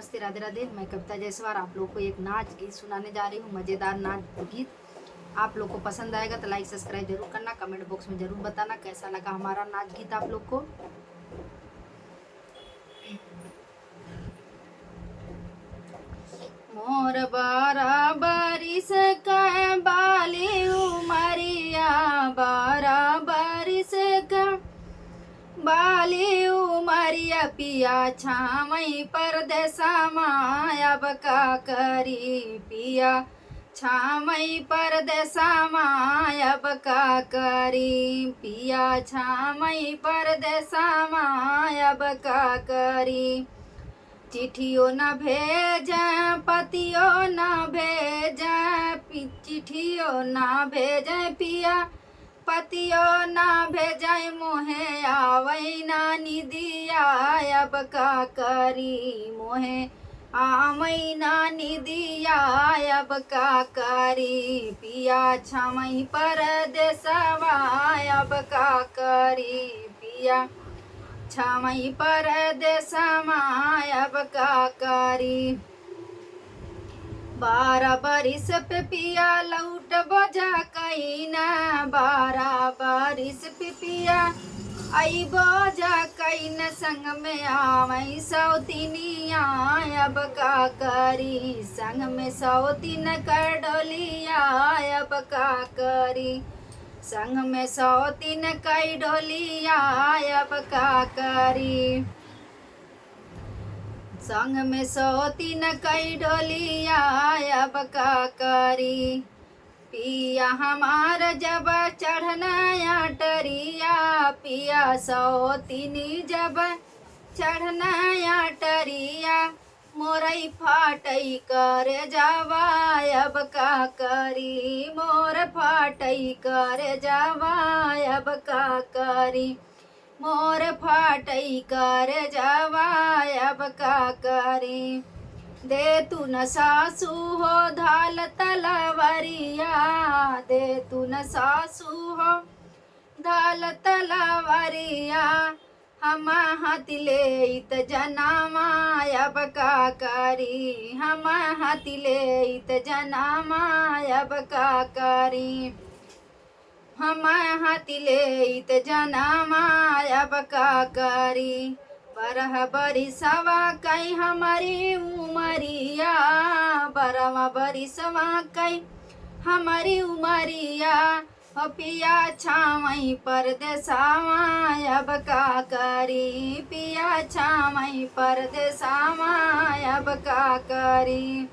नमस्ते, राधे राधे। मैं कविता जायसवाल आप लोग को एक नाच गीत सुनाने जा रही हूँ, मज़ेदार नाच गीत। आप लोग को पसंद आएगा तो लाइक सब्सक्राइब जरूर करना, कमेंट बॉक्स में जरूर बताना कैसा लगा हमारा नाच गीत आप लोग को। मोर बराबरिस का बाली उमरिया, बराबरिस का बाली उमरिया, पिया छामई परदेसा मायब का करी, पिया छामई परदेसा मायब का करी, पिया छामई परदेसा मायब का करी। चिट्ठियों न भेज पतियो न भेज, चिट्ठियों न भेज पिया पतियो ना भेजाय, मोहे आवै ना निदिया अब का करी, मोहे आमई ना निदिया अब का करी, पिया छमई परदेसवा अब का करी, पिया छमई परदेसवा अब का करी। 12 बरिस पे पिया लौट बजा कैना, 12 बरिस पे पिया आई बजा कैन, संग में आवई सौतिनिया अब का करी, संग में सौतिन कर डोलिया अब का करी, संग में सौतिन कई डोलिया अब का करी, संग में सौतिन कई डोलिया अब का करी। पिया हमार जब चढ़ना टरिया, पिया सौतिनी जब चढ़ना टरिया, मोरई फाटई कर जावा अब का करी, मोर फाटई कर जावा अब का करी, मोर फाटई कर जावा अब का करी। दे तू न सासू हो धाल तलवरिया, दे तू न सासू हो धाल तलवरिया, हम हाथ लेत जनामा अब का करी, हम हाथ लेत जनामा अब का करी, हम हाथ लेत जनामा अब का करी। बरह बरिसवा कई हमारी उमरिया, बरवा बरिसवा कई हमारी उमरिया, पिया छामई परदेसावा अब का करी, पिया छामई परदेसावा अब का करी।